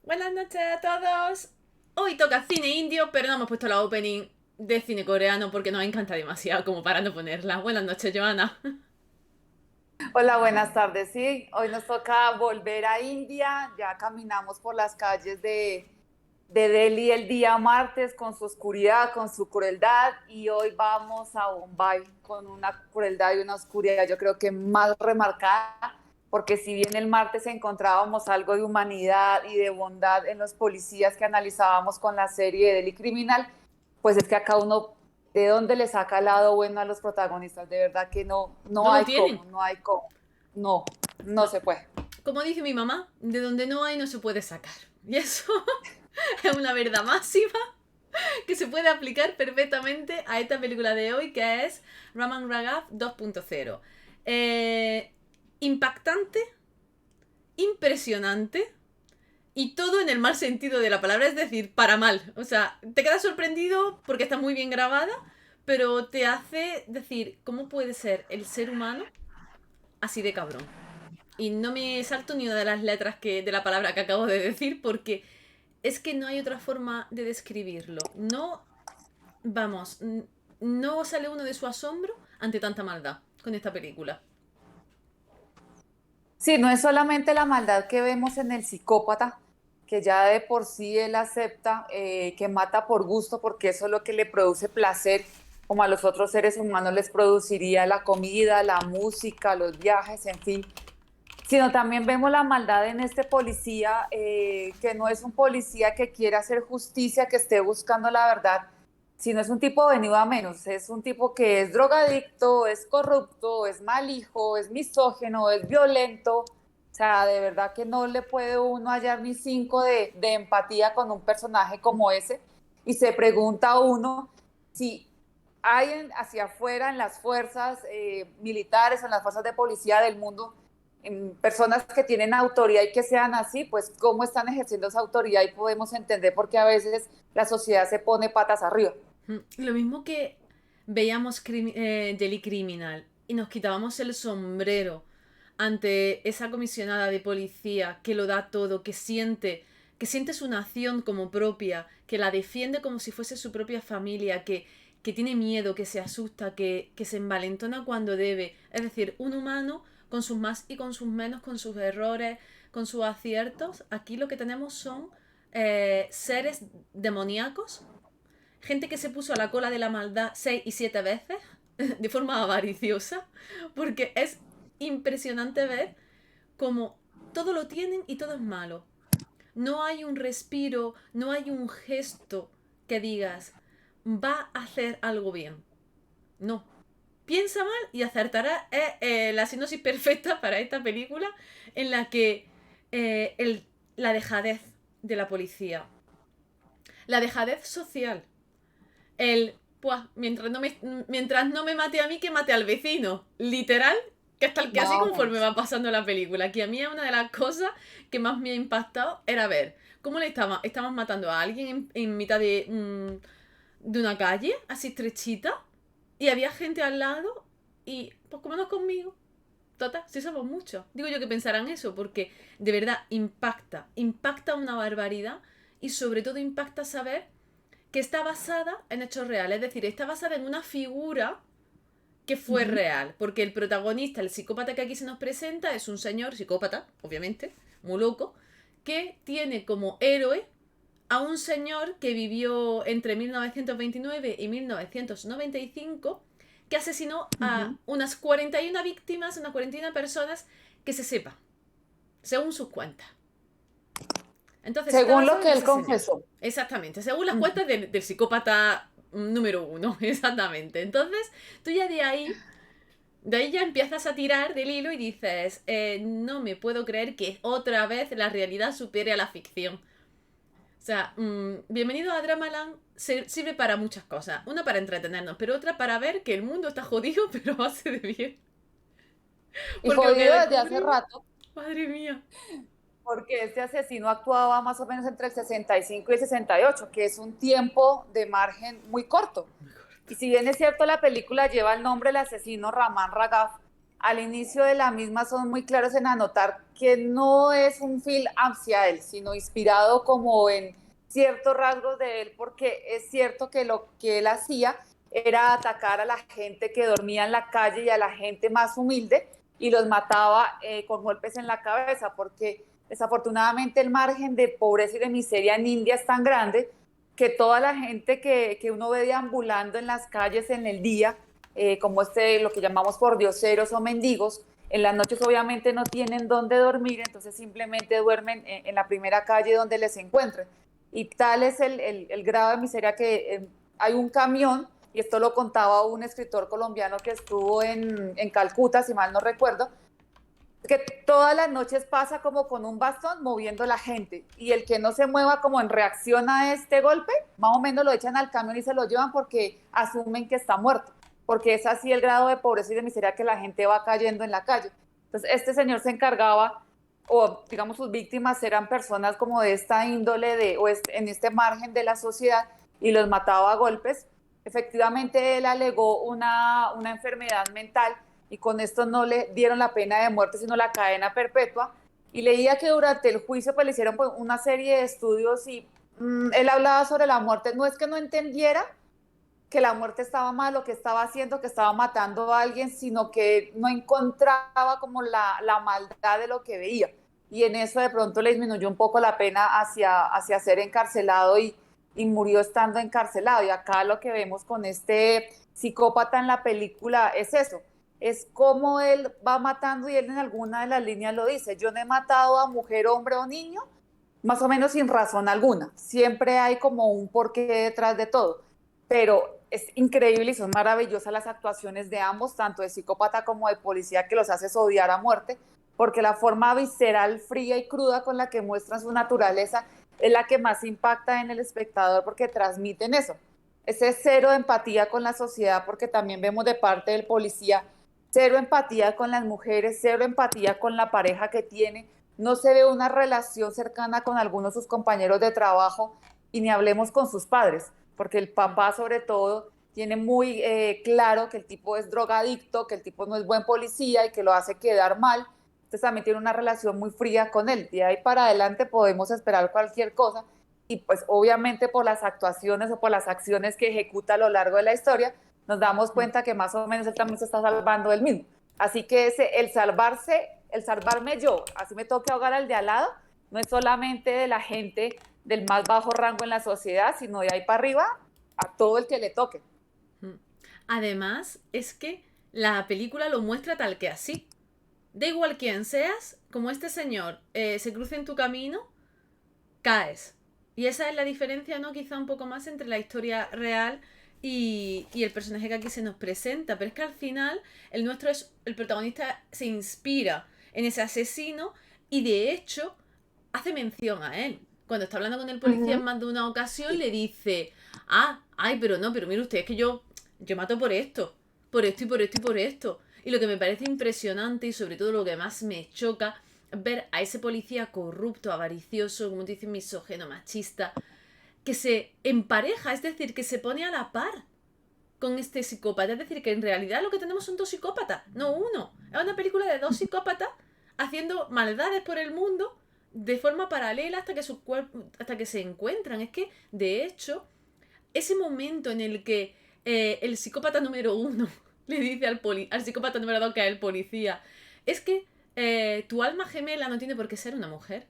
Buenas noches a todos. Hoy toca cine indio, pero no hemos puesto la opening de cine coreano porque nos encanta demasiado como para no ponerla. Buenas noches, Joana. Hola, buenas tardes. Sí, hoy nos toca volver a India. Ya caminamos por las calles de Delhi el día martes con su oscuridad, con su crueldad, y hoy vamos a Bombay con una crueldad y una oscuridad yo creo que más remarcada, porque si bien el martes encontrábamos algo de humanidad y de bondad en los policías que analizábamos con la serie de Delhi Criminal, pues es que acá uno de dónde le saca el lado bueno a los protagonistas. De verdad que no, No no lo hay tienen. cómo, no hay cómo. No, no No. se puede. Como dice mi mamá, de donde no hay no se puede sacar. Y eso es una verdad máxima que se puede aplicar perfectamente a esta película de hoy que es Raman Raghav 2.0. Eh, Impactante, impresionante y todo en el mal sentido de la palabra, es decir, para mal. O sea, te quedas sorprendido porque está muy bien grabada, pero te hace decir, ¿cómo puede ser el ser humano así de cabrón? Y no me salto ni una de las letras de la palabra que acabo de decir porque es que no hay otra forma de describirlo. No, vamos, no sale uno de su asombro ante tanta maldad con esta película. Sí, no es solamente la maldad que vemos en el psicópata, que ya de por sí él acepta que mata por gusto, porque eso es lo que le produce placer, como a los otros seres humanos les produciría la comida, la música, los viajes, en fin, sino también vemos la maldad en este policía, que no es un policía que quiere hacer justicia, que esté buscando la verdad, sino es un tipo venido a menos, es un tipo que es drogadicto, es corrupto, es mal hijo, es misógeno, es violento. O sea, de verdad que no le puede uno hallar ni cinco de empatía con un personaje como ese. Y se pregunta uno si hay hacia afuera en las fuerzas militares, en las fuerzas de policía del mundo, en personas que tienen autoridad y que sean así, pues cómo están ejerciendo esa autoridad, y podemos entender por qué a veces la sociedad se pone patas arriba. Lo mismo que veíamos Jelly Criminal y nos quitábamos el sombrero ante esa comisionada de policía que lo da todo, que siente su nación como propia, que la defiende como si fuese su propia familia, que tiene miedo, que se asusta, que se envalentona cuando debe. Es decir, un humano con sus más y con sus menos, con sus errores, con sus aciertos. Aquí lo que tenemos son seres demoníacos, gente que se puso a la cola de la maldad 6 y 7 veces de forma avariciosa, porque es impresionante ver cómo todo lo tienen y todo es malo. No hay un respiro, no hay un gesto que digas, va a hacer algo bien. No. Piensa mal y acertará. Es la sinopsis perfecta para esta película en la que la dejadez de la policía, la dejadez social, pues, mientras no me mate a mí, que mate al vecino. Literal, que es tal que así conforme Vamos. va pasando la película. Que a mí es una de las cosas que más me ha impactado era ver cómo estaban matando a alguien en mitad de una calle, así estrechita, y había gente al lado, y pues como no es conmigo. Total, si somos muchos. Digo yo que pensarán eso, porque de verdad impacta una barbaridad, y sobre todo impacta saber que está basada en hechos reales, es decir, está basada en una figura que fue Ujú. real, porque el protagonista, el psicópata que aquí se nos presenta, es un señor psicópata, obviamente, muy loco, que tiene como héroe a un señor que vivió entre 1929 y 1995, que asesinó a Ujú. unas 41 víctimas, unas 41 personas que se sepa, según sus cuentas. Entonces está Según lo basado en que él ese señor. confesó. Exactamente, según las Ujú. cuentas del psicópata número uno, exactamente. Entonces, tú ya de ahí ya empiezas a tirar del hilo y dices, no me puedo creer que otra vez la realidad supere a la ficción. O sea, bienvenido a Dramaland sirve para muchas cosas. Una para entretenernos, pero otra para ver que el mundo está jodido, pero a base de bien. Y Porque lo que jodido desde hace descubrimos, rato, madre mía. porque este asesino actuaba más o menos entre el 65 y el 68, que es un tiempo de margen muy corto. Y si bien es cierto, la película lleva el nombre del asesino Raman Raghav, al inicio de la misma son muy claros en anotar que no es un film hacia él, sino inspirado como en ciertos rasgos de él, porque es cierto que lo que él hacía era atacar a la gente que dormía en la calle y a la gente más humilde y los mataba con golpes en la cabeza, porque desafortunadamente el margen de pobreza y de miseria en India es tan grande que toda la gente que uno ve deambulando en las calles en el día, como lo que llamamos pordioseros o mendigos, en las noches obviamente no tienen dónde dormir, entonces simplemente duermen en la primera calle donde les encuentren. Y tal es el grado de miseria que hay un camión, y esto lo contaba un escritor colombiano que estuvo en Calcuta, si mal no recuerdo, que todas las noches pasa como con un bastón moviendo la gente y el que no se mueva como en reacción a este golpe, más o menos lo echan al camión y se lo llevan porque asumen que está muerto, porque es así el grado de pobreza y de miseria que la gente va cayendo en la calle. Entonces este señor se encargaba, o digamos sus víctimas eran personas como de esta índole, en este margen de la sociedad, y los mataba a golpes. Efectivamente él alegó una enfermedad mental y con esto no le dieron la pena de muerte, sino la cadena perpetua. Y leía que durante el juicio pues, le hicieron pues, una serie de estudios y él hablaba sobre la muerte. No es que no entendiera que la muerte estaba mal, lo que estaba haciendo, que estaba matando a alguien, sino que no encontraba como la maldad de lo que veía. Y en eso de pronto le disminuyó un poco la pena hacia ser encarcelado y murió estando encarcelado. Y acá lo que vemos con este psicópata en la película es eso, es cómo él va matando y él en alguna de las líneas lo dice, yo no he matado a mujer, hombre o niño, más o menos sin razón alguna, siempre hay como un porqué detrás de todo, pero es increíble y son maravillosas las actuaciones de ambos, tanto de psicópata como de policía, que los haces odiar a muerte, porque la forma visceral, fría y cruda con la que muestran su naturaleza es la que más impacta en el espectador porque transmiten eso. Ese cero de empatía con la sociedad, porque también vemos de parte del policía cero empatía con las mujeres, cero empatía con la pareja que tiene, no se ve una relación cercana con algunos de sus compañeros de trabajo y ni hablemos con sus padres, porque el papá sobre todo tiene muy claro que el tipo es drogadicto, que el tipo no es buen policía y que lo hace quedar mal, entonces también tiene una relación muy fría con él. De ahí para adelante podemos esperar cualquier cosa y pues obviamente por las actuaciones o por las acciones que ejecuta a lo largo de la historia, nos damos cuenta que más o menos él también se está salvando él mismo. Así que el salvarse, el salvarme yo, así me toque ahogar al de al lado, no es solamente de la gente del más bajo rango en la sociedad, sino de ahí para arriba a todo el que le toque. Además, es que la película lo muestra tal que así. Da igual quién seas, como este señor se cruce en tu camino, caes. Y esa es la diferencia, ¿no? Quizá un poco más entre la historia real y el personaje que aquí se nos presenta. Pero es que al final el protagonista se inspira en ese asesino y de hecho hace mención a él. Cuando está hablando con el Uh policía en -huh. más de una ocasión le dice, ay, pero no, pero mire usted, es que yo mato por esto y por esto y por esto. Y lo que me parece impresionante y sobre todo lo que más me choca ver a ese policía corrupto, avaricioso, como te dicen, misógeno, machista, que se empareja, es decir, que se pone a la par con este psicópata. Es decir, que en realidad lo que tenemos son dos psicópatas, no uno. Es una película de dos psicópatas haciendo maldades por el mundo de forma paralela hasta que hasta que se encuentran. Es que, de hecho, ese momento en el que el psicópata número uno le dice al psicópata número dos, que es el policía, es que tu alma gemela no tiene por qué ser una mujer.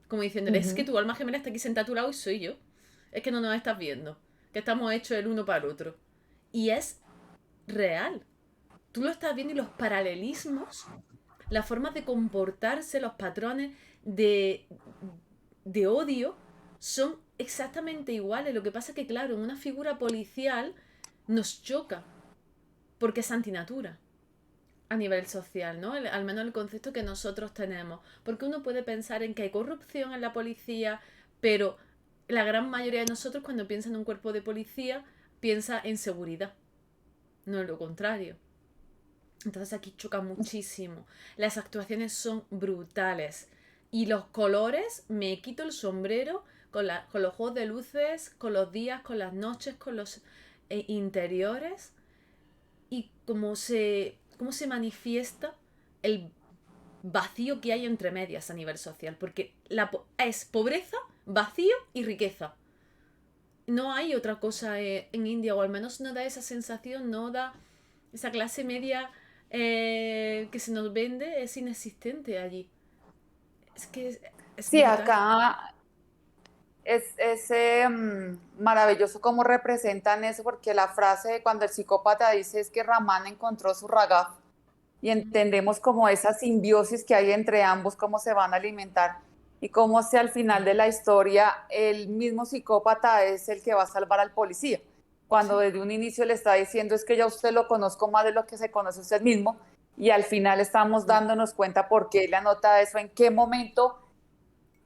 Como diciéndole, Uh es que -huh. tu alma gemela está aquí sentada a tu lado y soy yo. Es que no nos estás viendo. Que estamos hechos el uno para el otro. Y es real. Tú lo estás viendo y los paralelismos, las formas de comportarse, los patrones de, de odio son exactamente iguales. Lo que pasa es que, claro, en una figura policial nos choca porque es antinatura a nivel social, ¿no? Al menos el concepto que nosotros tenemos. Porque uno puede pensar en que hay corrupción en la policía, pero la gran mayoría de nosotros cuando piensa en un cuerpo de policía piensa en seguridad, no en lo contrario. Entonces aquí choca muchísimo. Las actuaciones son brutales. Y los colores, me quito el sombrero con los juegos de luces, con los días, con las noches, con los interiores. Y como cómo se manifiesta el vacío que hay entre medias a nivel social. Porque es pobreza, vacío y riqueza. No hay otra cosa en India, o al menos no da esa sensación, no da esa clase media que se nos vende, es inexistente allí. Es que es Sí, brutal. acá es maravilloso cómo representan eso, porque la frase de cuando el psicópata dice es que Ramán encontró su ragaz y entendemos como esa simbiosis que hay entre ambos, cómo se van a alimentar y cómo si al final de la historia el mismo psicópata es el que va a salvar al policía, cuando Sí. desde un inicio le está diciendo es que ya usted lo conozco más de lo que se conoce usted mismo y al final estamos dándonos cuenta por qué le anota eso, en qué momento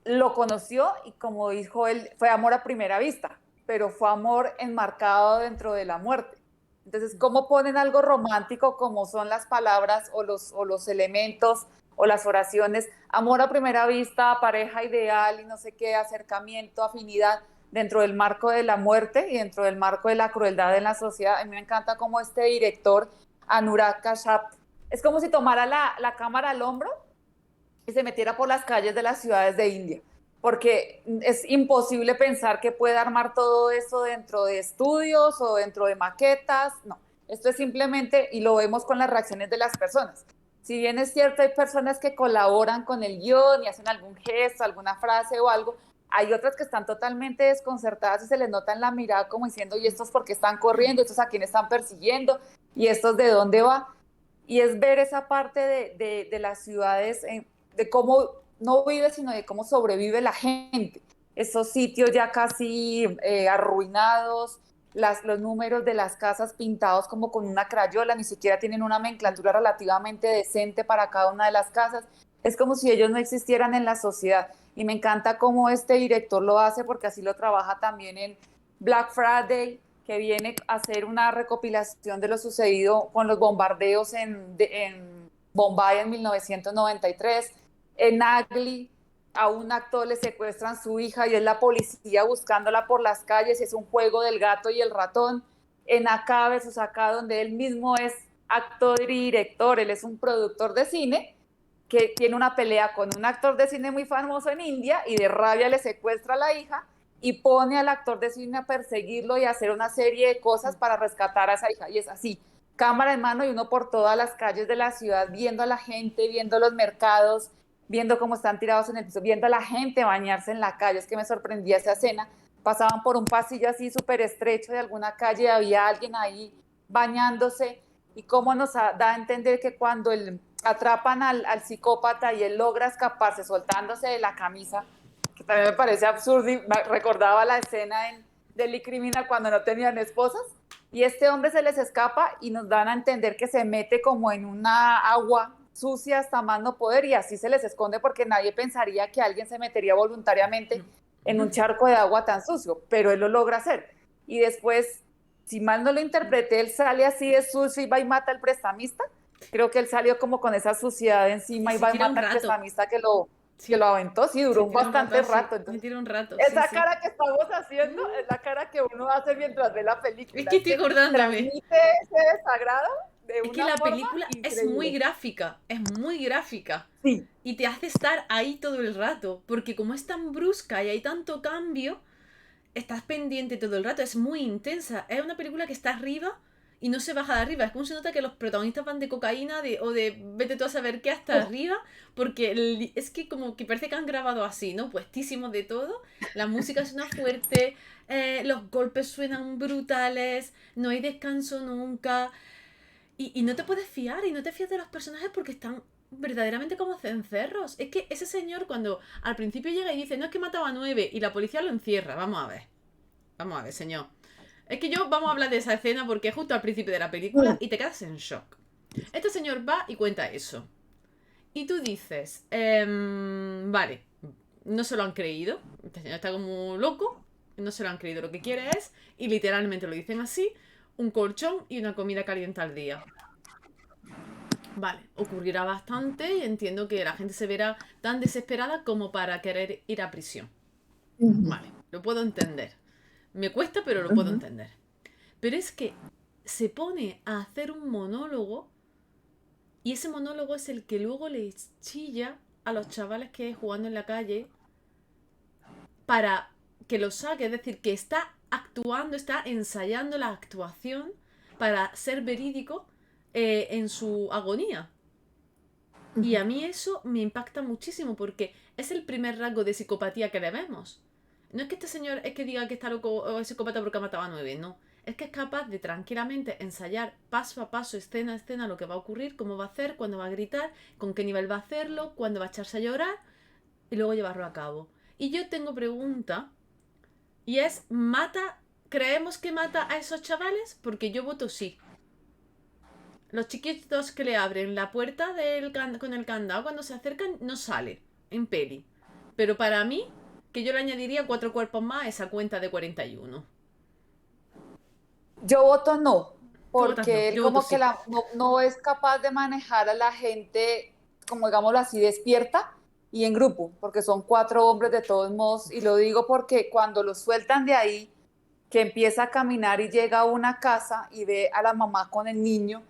lo conoció y como dijo él, fue amor a primera vista, pero fue amor enmarcado dentro de la muerte. Entonces, ¿cómo ponen algo romántico como son las palabras o los elementos o las oraciones? Amor a primera vista, pareja ideal y no sé qué, acercamiento, afinidad, dentro del marco de la muerte y dentro del marco de la crueldad en la sociedad. A mí me encanta cómo este director, Anurag Kashyap, es como si tomara la cámara al hombro y se metiera por las calles de las ciudades de India, porque es imposible pensar que pueda armar todo eso dentro de estudios o dentro de maquetas, no, esto es simplemente, y lo vemos con las reacciones de las personas. Si bien es cierto, hay personas que colaboran con el guión y hacen algún gesto, alguna frase o algo, hay otras que están totalmente desconcertadas y se les nota en la mirada como diciendo, ¿y estos por qué están corriendo? ¿Estos a quién están persiguiendo? ¿Y estos de dónde va? Y es ver esa parte de las ciudades, de cómo no vive, sino de cómo sobrevive la gente. Esos sitios ya casi arruinados, los números de las casas pintados como con una crayola, ni siquiera tienen una nomenclatura relativamente decente para cada una de las casas. Es como si ellos no existieran en la sociedad. Y me encanta cómo este director lo hace, porque así lo trabaja también en Black Friday, que viene a hacer una recopilación de lo sucedido con los bombardeos en Bombay en 1993. En Nagli a un actor le secuestran su hija y es la policía buscándola por las calles, es un juego del gato y el ratón. En Acá versus Acá, donde él mismo es actor y director, él es un productor de cine que tiene una pelea con un actor de cine muy famoso en India y de rabia le secuestra a la hija y pone al actor de cine a perseguirlo y a hacer una serie de cosas para rescatar a esa hija. Y es así, cámara en mano y uno por todas las calles de la ciudad, viendo a la gente, viendo los mercados, viendo cómo están tirados en el piso, viendo a la gente bañarse en la calle. Es que me sorprendía esa escena. Pasaban por un pasillo así súper estrecho de alguna calle, había alguien ahí bañándose y cómo nos da a entender que cuando atrapan al psicópata y él logra escaparse soltándose de la camisa, que también me parece absurdo y me recordaba la escena en Delhi Criminal cuando no tenían esposas, y este hombre se les escapa y nos dan a entender que se mete como en una agua sucia hasta más no poder y así se les esconde porque nadie pensaría que alguien se metería voluntariamente en un charco de agua tan sucio, pero él lo logra hacer. Y después, si mal no lo interpreté, él sale así de sucio y va y mata al prestamista. Creo que él salió como con esa suciedad Y encima y se va y tira un mata al rato. prestamista que lo Sí, aventó, sí, se duró tira un rato bastante así. rato. Se Entonces, tira un rato, sí, esa sí. cara que estamos haciendo es la cara que uno hace mientras ve la Es película. que Es estoy que acordándome. transmite ese desagrado de Es que una la forma película es muy increíble. gráfica. Es muy gráfica. Sí. Y te hace estar ahí todo el rato. Porque como es tan brusca y hay tanto cambio, estás pendiente todo el rato, es muy intensa. Es una película que está arriba y no se baja de arriba. Es como se nota que los protagonistas van de cocaína o de vete tú a saber qué hasta arriba, porque es que como que parece que han grabado así, ¿no? Puestísimos de todo. La música suena fuerte, los golpes suenan brutales, no hay descanso nunca. Y no te puedes fiar, y no te fías de los personajes porque están verdaderamente como cencerros. Es que ese señor cuando al principio llega y dice, no es que mataba a 9 y la policía lo encierra, vamos a ver. Vamos a ver, señor. Es que vamos a hablar de esa escena porque es justo al principio de la película y te quedas en shock. Este señor va y cuenta eso. Y tú dices, vale, no se lo han creído. Este señor está como loco, no se lo han creído. Lo que quiere es, y literalmente lo dicen así, un colchón y una comida caliente al día. Vale, ocurrirá bastante y entiendo que la gente se verá tan desesperada como para querer ir a prisión. Vale, lo puedo entender. Me cuesta, pero lo puedo entender. Pero es que se pone a hacer un monólogo Y ese monólogo es el que luego le chilla a los chavales que jugando en la calle para que lo saque, es decir, que está actuando, está ensayando la actuación para ser verídico en su agonía. Y a mí eso me impacta muchísimo porque es el primer rasgo de psicopatía que le vemos. No es que este señor es que diga que está loco o es psicópata porque ha matado a 9, no. Es que es capaz de tranquilamente ensayar paso a paso, escena a escena, lo que va a ocurrir, cómo va a hacer, cuándo va a gritar, con qué nivel va a hacerlo, cuándo va a echarse a llorar y luego llevarlo a cabo. Y yo tengo pregunta, y es, ¿creemos que mata a esos chavales? Porque yo voto sí. Los chiquitos que le abren la puerta con el candado cuando se acercan no sale en peli. Pero para mí, que yo le añadiría 4 cuerpos más a esa cuenta de 41. Yo voto no, Tú votas no, porque él yo voto como que sí. no es capaz de manejar a la gente, como digámoslo así, despierta y en grupo, porque son 4 hombres de todos modos, y lo digo porque cuando lo sueltan de ahí, que empieza a caminar y llega a una casa y ve a la mamá con el niño,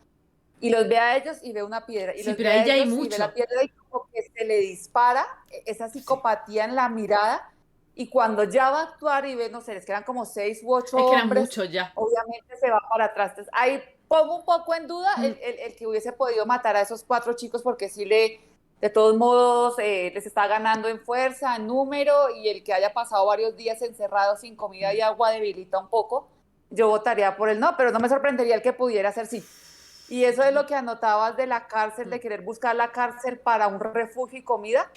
y los ve a ellos y ve una piedra, y Sí, los pero ve ahí a ya hay ellos y ve la mucho. piedra y como que se le dispara esa Sí. psicopatía en la mirada, y cuando ya va a actuar y ve, no sé, les quedan como 6 u 8 Es que eran hombres, muchos ya. obviamente se va para atrás. Entonces, ahí pongo un poco en duda Mm, el que hubiese podido matar a esos 4 chicos, porque sí de todos modos, les está ganando en fuerza, en número, y el que haya pasado varios días encerrado sin comida y agua debilita un poco. Yo votaría por él no, pero no me sorprendería el que pudiera ser sí. Y eso es lo que anotabas de la cárcel, de querer buscar la cárcel para un refugio y comida.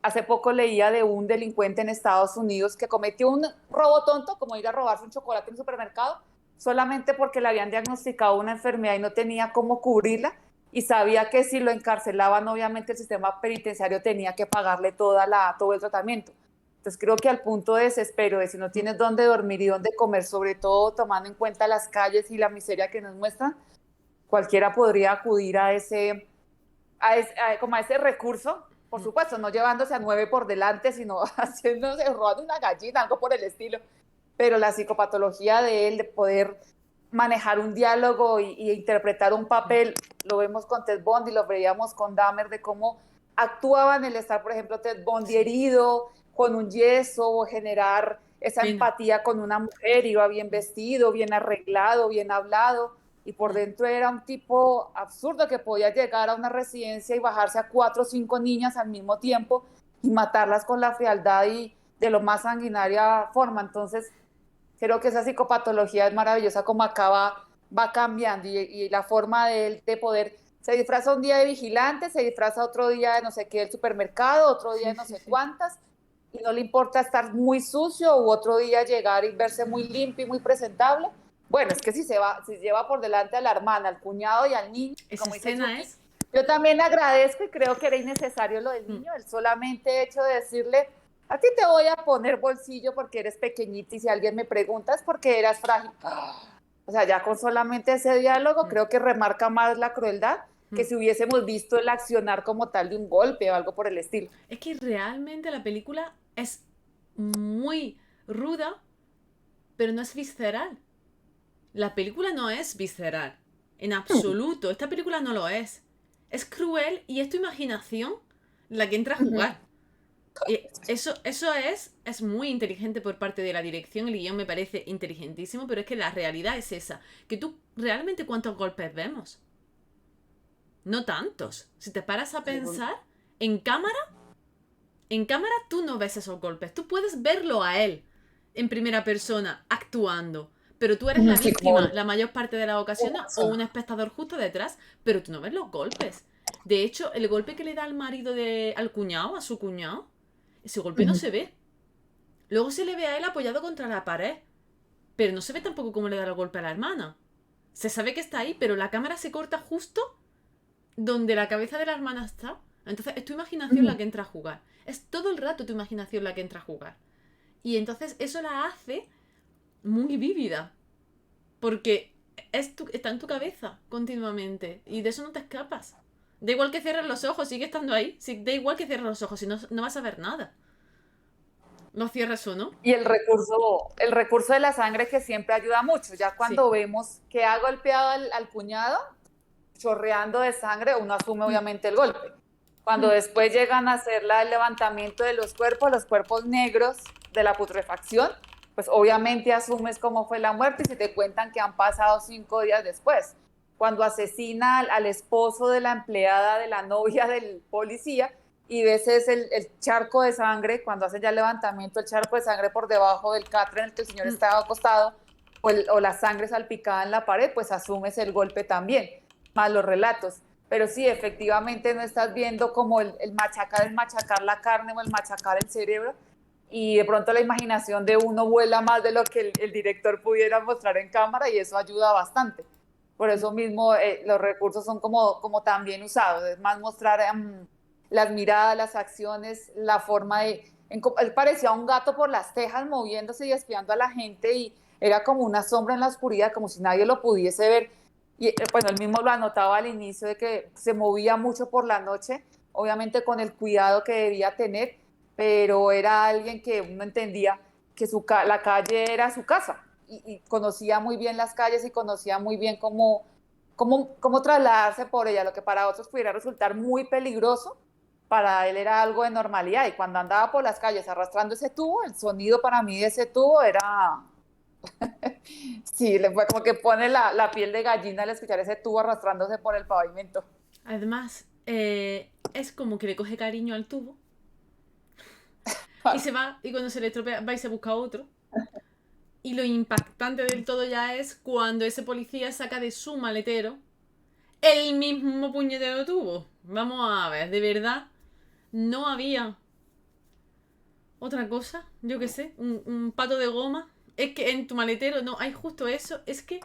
Hace poco leía de un delincuente en Estados Unidos que cometió un robo tonto, como ir a robarse un chocolate en un supermercado, solamente porque le habían diagnosticado una enfermedad y no tenía cómo cubrirla, y sabía que si lo encarcelaban, obviamente el sistema penitenciario tenía que pagarle todo el tratamiento. Entonces creo que al punto de desespero de si no mm. tienes dónde dormir y dónde comer, sobre todo tomando en cuenta las calles y la miseria que nos muestran, cualquiera podría acudir como a ese recurso, por supuesto, no llevándose a 9 por delante, sino haciéndose, robando una gallina, algo por el estilo. Pero la psicopatología de él, de poder manejar un diálogo y interpretar un papel, lo vemos con Ted Bundy, lo veíamos con Dahmer, de cómo actuaban el estar, por ejemplo, Ted Bundy Sí. herido, con un yeso, o generar esa Pena. empatía con una mujer, iba bien vestido, bien arreglado, bien hablado, y por Mm. dentro era un tipo absurdo que podía llegar a una residencia y bajarse a 4 o 5 niñas al mismo tiempo y matarlas con la frialdad y de lo más sanguinaria forma. Entonces, creo que esa psicopatología es maravillosa como acaba, va cambiando, y la forma de él de poder, se disfraza un día de vigilante, se disfraza otro día de no sé qué del supermercado, otro día Sí, de no sí, sé sí. cuántas, y no le importa estar muy sucio u otro día llegar y verse muy limpio y muy presentable. Bueno, es que si lleva por delante a la hermana, al cuñado y al niño, Esa como dice escena Chucky, es... yo también agradezco y creo que era innecesario lo del Mm. niño, el solamente hecho de decirle, a ti te voy a poner bolsillo porque eres pequeñita, y si alguien me pregunta es porque eras frágil. O sea, ya con solamente ese diálogo Mm. creo que remarca más la crueldad que Mm. si hubiésemos visto el accionar como tal de un golpe o algo por el estilo. Es que realmente la película es muy ruda, pero no es visceral. La película no es visceral. En absoluto. Esta película no lo es. Es cruel y es tu imaginación la que entra a Ujú. jugar. Y eso es muy inteligente por parte de la dirección. El guión me parece inteligentísimo, pero es que la realidad es esa. Que tú realmente cuántos golpes vemos. No tantos. Si te paras a pensar, en cámara, en cámara tú no ves esos golpes. Tú puedes verlo a él en primera persona actuando. Pero tú eres la Sí, como víctima la mayor parte de las ocasiones o un espectador justo detrás, pero tú no ves los golpes. De hecho, el golpe que le da al marido al cuñado, a su cuñado, ese golpe no se ve. Luego se le ve a él apoyado contra la pared, pero no se ve tampoco cómo le da el golpe a la hermana. Se sabe que está ahí, pero la cámara se corta justo donde la cabeza de la hermana está. Entonces es tu imaginación la que entra a jugar. Es todo el rato tu imaginación la que entra a jugar. Y entonces eso la hace muy vívida. Porque está en tu cabeza continuamente. Y de eso no te escapas. Da igual que cierres los ojos, sigue estando ahí. Da igual que cierres los ojos, si no, no vas a ver nada. Lo cierres o no. Y el recurso de la sangre que siempre ayuda mucho. Ya Sí. cuando vemos que ha golpeado al cuñado, chorreando de sangre, uno asume Mm, obviamente el golpe. Cuando mm, después llegan a hacer el levantamiento de los cuerpos negros de la putrefacción, pues obviamente asumes cómo fue la muerte y se te cuentan que han pasado 5 días después. Cuando asesina al esposo de la empleada de la novia del policía y ves es el charco de sangre, cuando hacen ya el levantamiento, el charco de sangre por debajo del catre en el que el señor mm. estaba acostado, o la sangre salpicada en la pared, pues asumes el golpe también, más los relatos. Pero sí, efectivamente no estás viendo como el machacar la carne o el machacar el cerebro, y de pronto la imaginación de uno vuela más de lo que el director pudiera mostrar en cámara y eso ayuda bastante. Por eso mismo los recursos son como tan bien usados, es más mostrar las miradas, las acciones, la forma de... Él parecía un gato por las tejas moviéndose y espiando a la gente y era como una sombra en la oscuridad, como si nadie lo pudiese ver. Y bueno, él mismo lo anotaba al inicio de que se movía mucho por la noche, obviamente con el cuidado que debía tener, pero era alguien que uno entendía que la calle era su casa y conocía muy bien las calles y conocía muy bien cómo trasladarse por ella, lo que para otros pudiera resultar muy peligroso, para él era algo de normalidad y cuando andaba por las calles arrastrando ese tubo, el sonido para mí de ese tubo era, sí, le fue como que pone la piel de gallina al escuchar ese tubo arrastrándose por el pavimento. Además, es como que le coge cariño al tubo y se va, y cuando se le estropea, va y se busca otro. Y lo impactante del todo ya es cuando ese policía saca de su maletero el mismo puñetero tubo. Vamos a ver, de verdad, no había otra cosa, yo qué sé, un pato de goma. Es que en tu maletero no hay justo eso. Es que,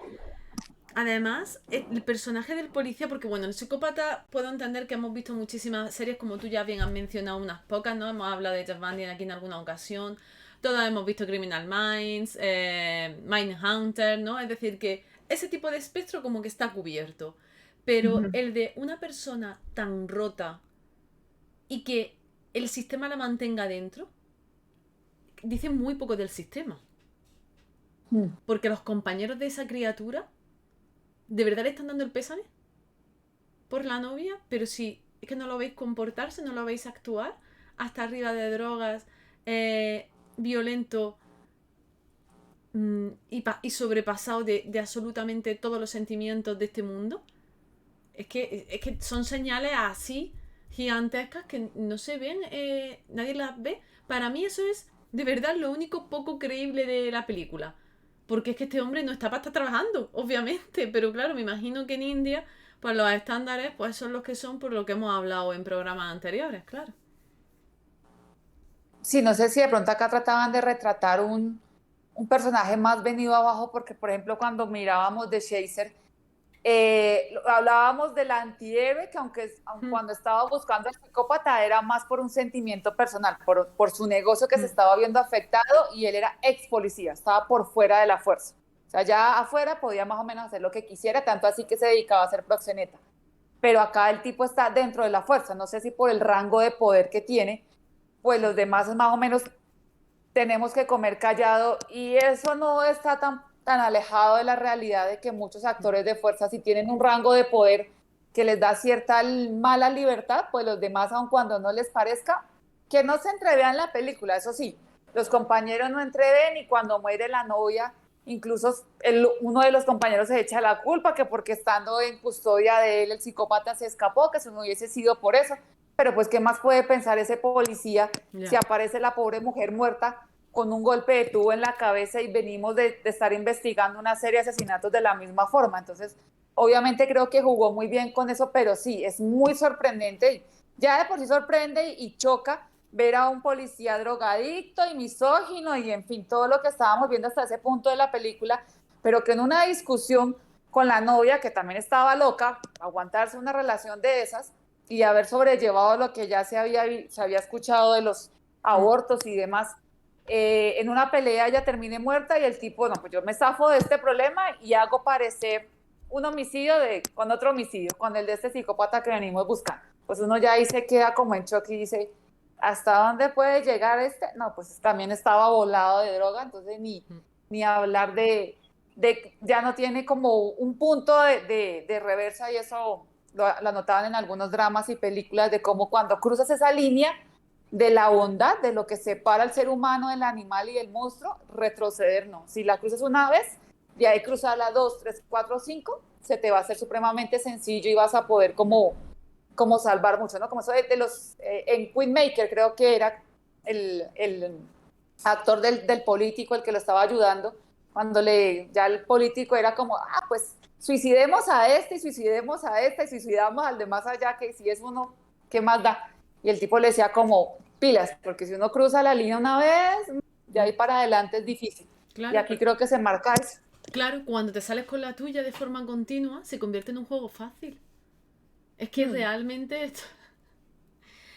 además, el personaje del policía, porque bueno, el psicópata, puedo entender que hemos visto muchísimas series, como tú ya bien has mencionado unas pocas, ¿no? Hemos hablado de Ted Bundy aquí en alguna ocasión. Todas hemos visto Criminal Minds, Mindhunter, ¿no? Es decir, que ese tipo de espectro como que está cubierto. Pero Ujú. el de una persona tan rota y que el sistema la mantenga dentro, dice muy poco del sistema. Porque los compañeros de esa criatura, ¿de verdad le están dando el pésame por la novia? Pero si es que no lo veis comportarse, no lo veis actuar, hasta arriba de drogas, violento, y sobrepasado de absolutamente todos los sentimientos de este mundo. Es que son señales así gigantescas que no se ven, nadie las ve. Para mí eso es de verdad lo único poco creíble de la película. Porque es que este hombre no está para estar trabajando, obviamente. Pero claro, me imagino que en India, pues los estándares pues son los que son por lo que hemos hablado en programas anteriores, claro. Sí, no sé si de pronto acá trataban de retratar un personaje más venido abajo, porque por ejemplo cuando mirábamos de Chaser, hablábamos del antihéroe, que aun Mm, cuando estaba buscando al psicópata era más por un sentimiento personal, por su negocio que se mm, estaba viendo afectado y él era ex policía, estaba por fuera de la fuerza. O sea, ya afuera podía más o menos hacer lo que quisiera, tanto así que se dedicaba a ser proxeneta. Pero acá el tipo está dentro de la fuerza, no sé si por el rango de poder que tiene, pues los demás más o menos tenemos que comer callado y eso no está tan alejado de la realidad de que muchos actores de fuerza, si tienen un rango de poder que les da cierta mala libertad, pues los demás, aun cuando no les parezca, que no se entrevean la película, eso sí, los compañeros no entreven y cuando muere la novia, incluso uno de los compañeros se echa la culpa, que porque estando en custodia de él el psicópata se escapó, que si no hubiese sido por eso. Pero pues, ¿qué más puede pensar ese policía si ya. aparece la pobre mujer muerta con un golpe de tubo en la cabeza y venimos de estar investigando una serie de asesinatos de la misma forma? Entonces, obviamente creo que jugó muy bien con eso, pero sí, es muy sorprendente. Y ya de por sí sorprende y choca ver a un policía drogadicto y misógino y en fin, todo lo que estábamos viendo hasta ese punto de la película, pero que en una discusión con la novia, que también estaba loca, aguantarse una relación de esas, y haber sobrellevado lo que ya se había escuchado de los Mm. abortos y demás, en una pelea ella termine muerta y el tipo, no, pues yo me zafo de este problema y hago parecer un homicidio con otro homicidio, con el de este psicópata que venimos buscando. Pues uno ya ahí se queda como en shock y dice, ¿hasta dónde puede llegar este? No, pues también estaba volado de droga, entonces ni hablar ya no tiene como un punto de reversa y eso lo anotaban en algunos dramas y películas de cómo cuando cruzas esa línea de la bondad, de lo que separa al ser humano del animal y del monstruo, retroceder no. Si la cruzas una vez, de ahí cruzarla dos, tres, cuatro, cinco, se te va a hacer supremamente sencillo y vas a poder como salvar mucho, ¿no? Como eso de los, en Queenmaker creo que era el actor del político el que lo estaba ayudando, cuando ya el político era como, pues suicidemos a este y suicidemos a esta y suicidamos al de más allá, que si es uno, ¿qué más da? Y el tipo le decía como, pilas, porque si uno cruza la línea una vez, de ahí para adelante es difícil. Y Claro, aquí creo que se marca eso. claro, cuando te sales con la tuya de forma continua, se convierte en un juego fácil. Es que Hmm. realmente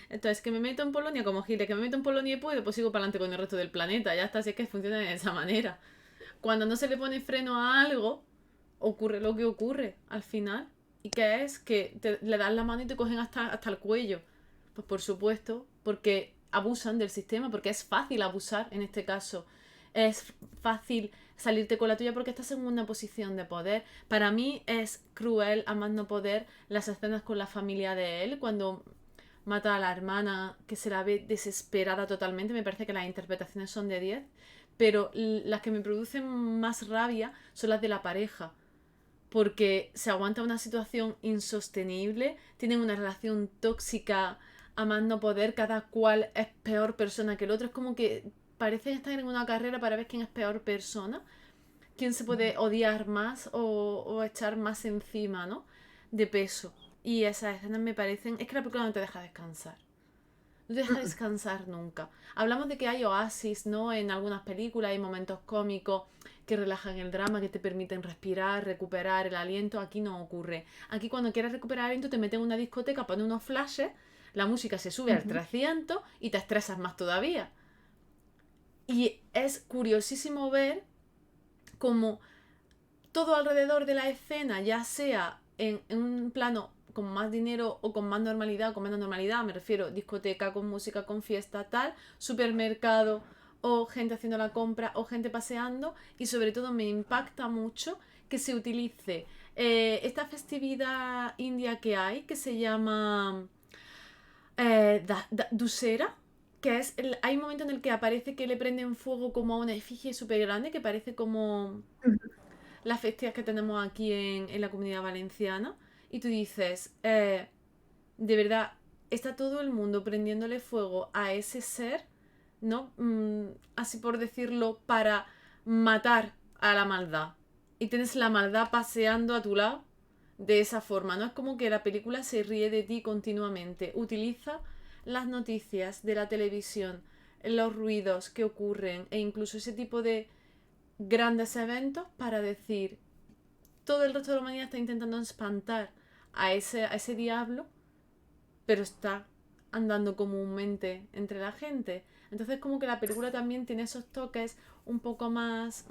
esto es que me meto en Polonia como Gile, que me meto en Polonia y puedo, pues sigo para adelante con el resto del planeta. Ya está, si es que funciona de esa manera. Cuando no se le pone freno a algo, ocurre lo que ocurre al final. ¿Y qué es? Que le das la mano y te cogen hasta el cuello. Pues por supuesto, porque abusan del sistema, porque es fácil abusar en este caso. Es fácil salirte con la tuya porque estás en una posición de poder. Para mí es cruel, a más no poder, las escenas con la familia de él, cuando mata a la hermana, que se la ve desesperada totalmente. Me parece que las interpretaciones son de 10, pero las que me producen más rabia son las de la pareja, porque se aguanta una situación insostenible, tienen una relación tóxica a más no poder, cada cual es peor persona que el otro, es como que parecen estar en una carrera para ver quién es peor persona, quién se puede odiar más o echar más encima, ¿no? De peso. Y esas escenas me parecen... Es que la película no te deja descansar. No te deja descansar nunca. Hablamos de que hay oasis, ¿no? En algunas películas hay momentos cómicos que relajan el drama, que te permiten respirar, recuperar el aliento. Aquí no ocurre. Aquí cuando quieres recuperar el aliento te meten en una discoteca, pones unos flashes, la música se sube al 300 y te estresas más todavía. Y es curiosísimo ver cómo todo alrededor de la escena, ya sea en un plano con más dinero o con más normalidad o con menos normalidad, me refiero discoteca con música, con fiesta, tal, supermercado o gente haciendo la compra o gente paseando, y sobre todo me impacta mucho que se utilice esta festividad india que hay, que se llama Dussehra, que es hay un momento en el que aparece que le prenden fuego como a una efigie súper grande que parece como las festias que tenemos aquí en la Comunidad Valenciana, y tú dices, de verdad, está todo el mundo prendiéndole fuego a ese ser, ¿no? Así por decirlo, para matar a la maldad. Y tienes la maldad paseando a tu lado de esa forma. No es como que la película se ríe de ti continuamente. Utiliza las noticias de la televisión, los ruidos que ocurren e incluso ese tipo de grandes eventos para decir, todo el resto de la humanidad está intentando espantar a ese diablo, pero está andando comúnmente entre la gente. Entonces como que la película también tiene esos toques un poco más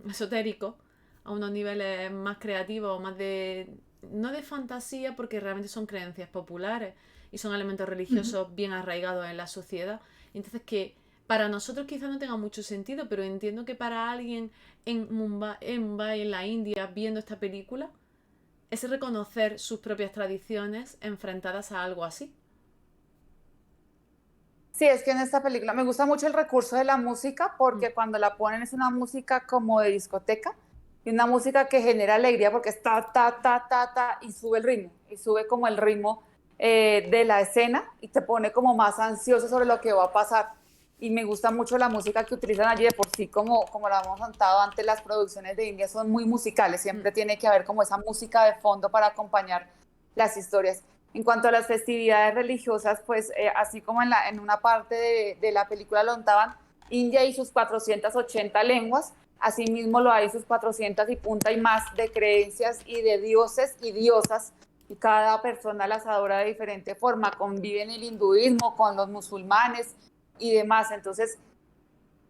esotéricos, a unos niveles más creativos, más de... no de fantasía, porque realmente son creencias populares y son elementos religiosos bien arraigados en la sociedad. Entonces que para nosotros quizás no tenga mucho sentido, pero entiendo que para alguien en Mumbai, en la India, viendo esta película, es reconocer sus propias tradiciones enfrentadas a algo así. Sí, es que en esta película me gusta mucho el recurso de la música Mm. porque cuando la ponen es una música como de discoteca y una música que genera alegría porque es ta, ta, ta, ta, ta y sube el ritmo y sube como el ritmo de la escena y te pone como más ansioso sobre lo que va a pasar. Y me gusta mucho la música que utilizan allí de por sí, como la hemos contado antes, las producciones de India son muy musicales, Mm. siempre tiene que haber como esa música de fondo para acompañar las historias. En cuanto a las festividades religiosas, pues así como en una parte de la película lo contaban, India y sus 480 lenguas, asimismo lo hay sus 400 y punta y más de creencias y de dioses y diosas, y cada persona las adora de diferente forma, conviven el hinduismo con los musulmanes y demás. Entonces,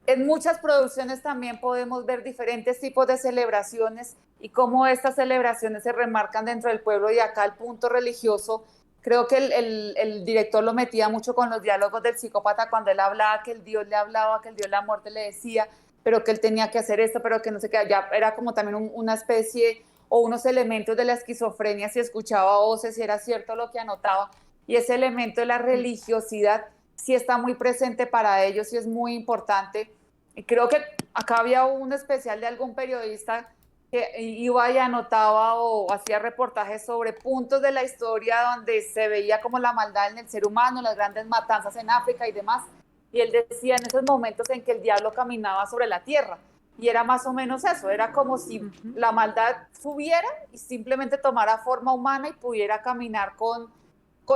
en muchas producciones también podemos ver diferentes tipos de celebraciones y cómo estas celebraciones se remarcan dentro del pueblo, y acá el punto religioso, creo que el director lo metía mucho con los diálogos del psicópata cuando él hablaba, que el Dios le hablaba, que el Dios la muerte le decía, pero que él tenía que hacer esto, pero que no sé qué, ya era como también una especie o unos elementos de la esquizofrenia, si escuchaba voces, si era cierto lo que anotaba, y ese elemento de la religiosidad sí está muy presente para ellos y es muy importante. Y creo que acá había un especial de algún periodista que iba y anotaba o hacía reportajes sobre puntos de la historia donde se veía como la maldad en el ser humano, las grandes matanzas en África y demás. Y él decía en esos momentos en que el diablo caminaba sobre la tierra. Y era más o menos eso, era como si Ujú. la maldad subiera y simplemente tomara forma humana y pudiera caminar con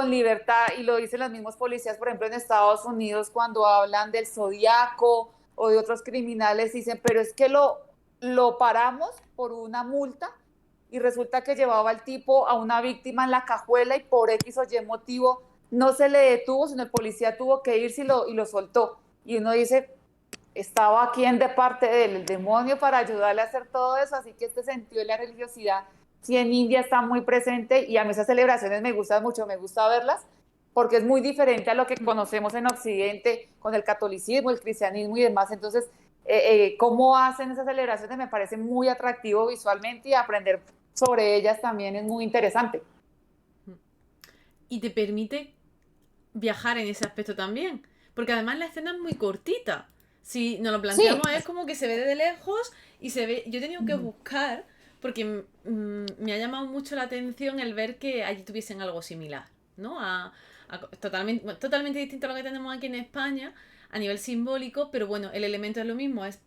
libertad. Y lo dicen los mismos policías, por ejemplo, en Estados Unidos, cuando hablan del Zodíaco o de otros criminales, dicen, pero es que lo paramos por una multa y resulta que llevaba al tipo a una víctima en la cajuela y por X o Y motivo no se le detuvo, sino el policía tuvo que irse y lo soltó. Y uno dice, estaba aquí en de parte del demonio para ayudarle a hacer todo eso, así que este sentido de la religiosidad sí en India está muy presente y a mí esas celebraciones me gustan mucho, me gusta verlas porque es muy diferente a lo que conocemos en Occidente con el catolicismo, el cristianismo y demás, entonces cómo hacen esas celebraciones me parece muy atractivo visualmente y aprender sobre ellas también es muy interesante. Y te permite viajar en ese aspecto también. Porque además la escena es muy cortita. Si nos lo Sí, planteamos es como que se ve de lejos y se ve... Yo he tenido que buscar porque me ha llamado mucho la atención el ver que allí tuviesen algo similar, ¿no? Totalmente distinto a lo que tenemos aquí en España a nivel simbólico, pero bueno, el elemento es lo mismo, es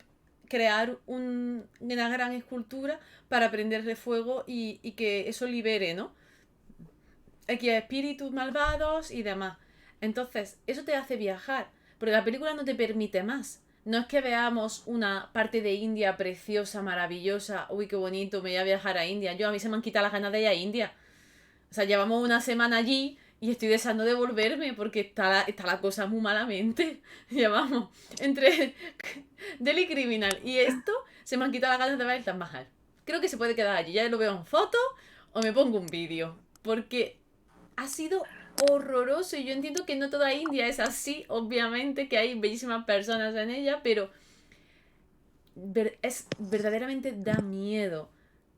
crear una gran escultura para prenderle fuego y que eso libere, ¿no? Aquí hay espíritus malvados y demás. Entonces, eso te hace viajar, porque la película no te permite más. No es que veamos una parte de India preciosa, maravillosa, uy, qué bonito, me voy a viajar a India. A mí se me han quitado las ganas de ir a India. O sea, llevamos una semana allí y estoy deseando de volverme porque está la cosa muy malamente. Llevamos entre Delhi Criminal y esto, se me han quitado las ganas de ver el Taj Mahal. Creo que se puede quedar allí. Ya lo veo en foto o me pongo un vídeo. Porque ha sido horroroso y yo entiendo que no toda India es así, obviamente que hay bellísimas personas en ella, pero es verdaderamente da miedo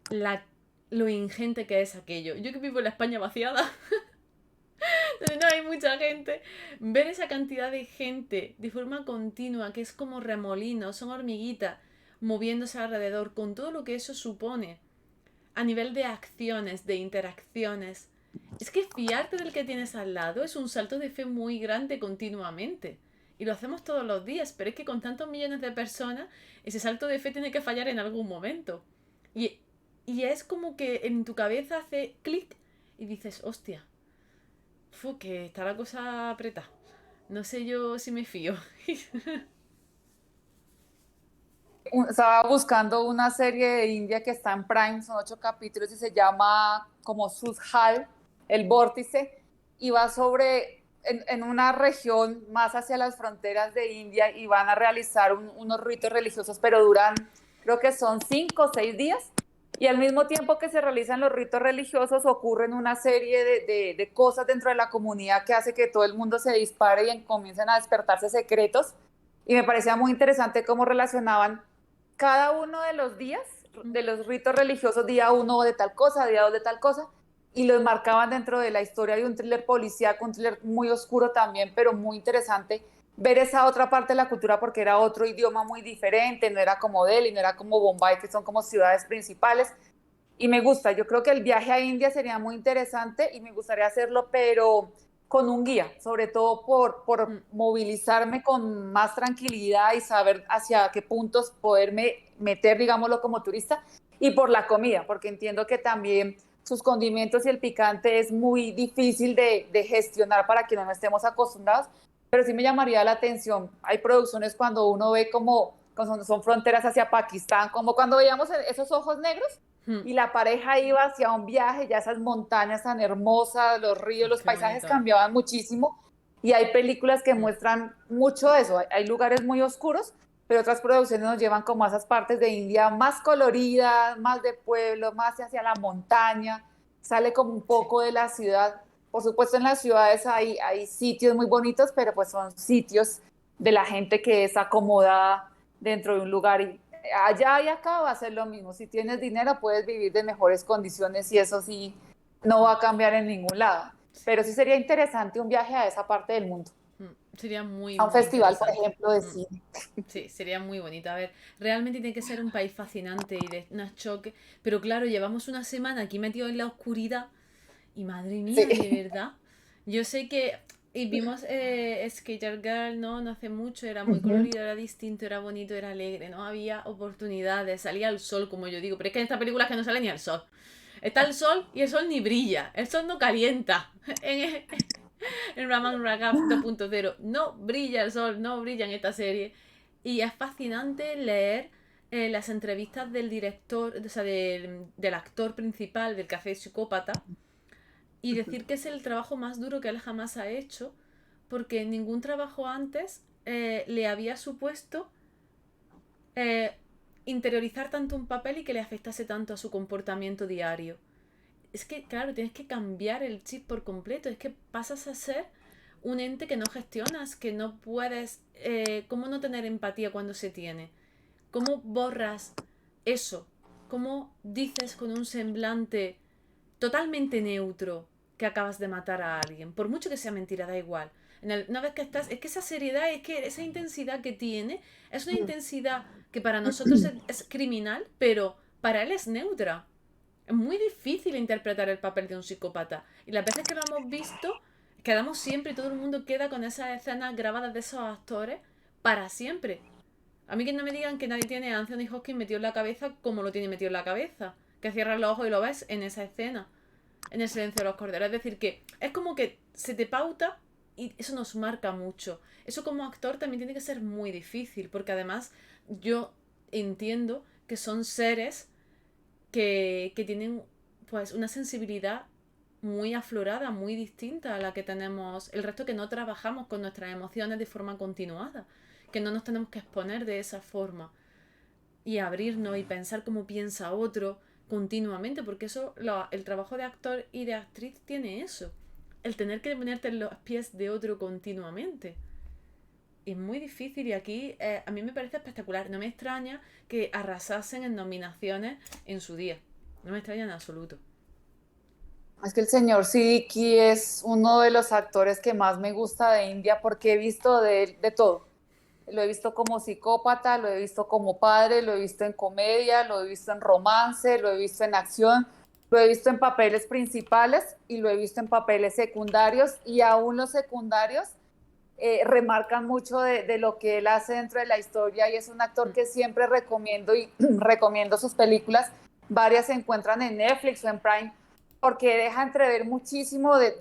la, lo ingente que es aquello. Yo que vivo en la España vaciada, donde no hay mucha gente, ver esa cantidad de gente de forma continua, que es como remolinos, son hormiguitas, moviéndose alrededor, con todo lo que eso supone, a nivel de acciones, de interacciones. Es que fiarte del que tienes al lado es un salto de fe muy grande continuamente. Y lo hacemos todos los días, pero es que con tantos millones de personas, ese salto de fe tiene que fallar en algún momento. Y, y es como que en tu cabeza hace clic y dices, hostia, que está la cosa apretada. No sé yo si me fío. Estaba buscando una serie de India que está en Prime, son 8 capítulos y se llama como Sushal, el vórtice, y va sobre en una región más hacia las fronteras de India y van a realizar unos ritos religiosos, pero duran, creo que son 5 o 6 días. Y al mismo tiempo que se realizan los ritos religiosos, ocurren una serie de cosas dentro de la comunidad que hace que todo el mundo se dispare y comiencen a despertarse secretos. Y me parecía muy interesante cómo relacionaban cada uno de los días, de los ritos religiosos, día uno de tal cosa, día dos de tal cosa, y los marcaban dentro de la historia de un thriller policíaco, un thriller muy oscuro también, pero muy interesante ver esa otra parte de la cultura porque era otro idioma muy diferente, no era como Delhi, no era como Bombay, que son como ciudades principales. Y me gusta, yo creo que el viaje a India sería muy interesante y me gustaría hacerlo, pero con un guía, sobre todo por movilizarme con más tranquilidad y saber hacia qué puntos poderme meter, digámoslo, como turista, y por la comida, porque entiendo que también sus condimentos y el picante es muy difícil de gestionar para quienes no estemos acostumbrados, pero sí me llamaría la atención. Hay producciones cuando uno ve como son fronteras hacia Pakistán, como cuando veíamos esos ojos negros y la pareja iba hacia un viaje, ya esas montañas tan hermosas, los ríos, los Qué paisajes bonito. cambiaban muchísimo y hay películas que muestran mucho eso. Hay lugares muy oscuros, pero otras producciones nos llevan como a esas partes de India más coloridas, más de pueblo, más hacia la montaña, sale como un Sí. poco de la ciudad. Por supuesto, en las ciudades hay sitios muy bonitos, pero pues son sitios de la gente que es acomodada dentro de un lugar y allá y acá va a ser lo mismo. Si tienes dinero puedes vivir de mejores condiciones y eso sí no va a cambiar en ningún lado. Pero sí sería interesante un viaje a esa parte del mundo, Sería muy, a un muy festival, por interesante. ejemplo, de Mm. cine. Sí, sería muy bonito. A ver, realmente tiene que ser un país fascinante y de unos choques. Pero claro, llevamos una semana aquí metidos en la oscuridad y madre Sí. mía, de verdad. Yo sé que y vimos Skater Girl, ¿no? No hace mucho, era muy Ujú. colorido, era distinto, era bonito, era alegre, ¿no? Había oportunidades, salía el sol, como yo digo. Pero es que en esta película es que no sale ni el sol. Está el sol y el sol ni brilla. El sol no calienta. En Raman Ragab 2.0 no brilla el sol, no brilla en esta serie. Y es fascinante leer las entrevistas del director, o sea, del actor principal, del que hace psicópata, y decir que es el trabajo más duro que él jamás ha hecho, porque ningún trabajo antes le había supuesto eh, interiorizar tanto un papel y que le afectase tanto a su comportamiento diario. Es que, claro, tienes que cambiar el chip por completo. Es que pasas a ser un ente que no gestionas, que no puedes... ¿Cómo no tener empatía cuando se tiene? ¿Cómo borras eso? ¿Cómo dices con un semblante totalmente neutro que acabas de matar a alguien? Por mucho que sea mentira, da igual. Una vez que estás... Es que esa seriedad, es que esa intensidad que tiene, es una intensidad que para nosotros es criminal, pero para él es neutra. Es muy difícil interpretar el papel de un psicópata. Y las veces que lo hemos visto, quedamos siempre y todo el mundo queda con esas escenas grabadas de esos actores para siempre. A mí que no me digan que nadie tiene a Anthony Hopkins metido en la cabeza como lo tiene metido en la cabeza. Que cierras los ojos y lo ves en esa escena. En el silencio de los corderos. Es decir, que es como que se te pauta y eso nos marca mucho. Eso como actor también tiene que ser muy difícil. Porque además yo entiendo que son seres que tienen pues una sensibilidad muy aflorada, muy distinta a la que tenemos el resto, que no trabajamos con nuestras emociones de forma continuada, que no nos tenemos que exponer de esa forma y abrirnos y pensar como piensa otro continuamente, porque eso el trabajo de actor y de actriz tiene eso, el tener que ponerte en los pies de otro continuamente. Es muy difícil y aquí a mí me parece espectacular. No me extraña que arrasasen en nominaciones en su día. No me extraña en absoluto. Es que el señor Siddiqui es uno de los actores que más me gusta de India porque he visto de él de todo. Lo he visto como psicópata, lo he visto como padre, lo he visto en comedia, lo he visto en romance, lo he visto en acción, lo he visto en papeles principales y lo he visto en papeles secundarios y aún los secundarios remarcan mucho de lo que él hace dentro de la historia y es un actor que siempre recomiendo y recomiendo sus películas. Varias se encuentran en Netflix o en Prime porque deja entrever muchísimo de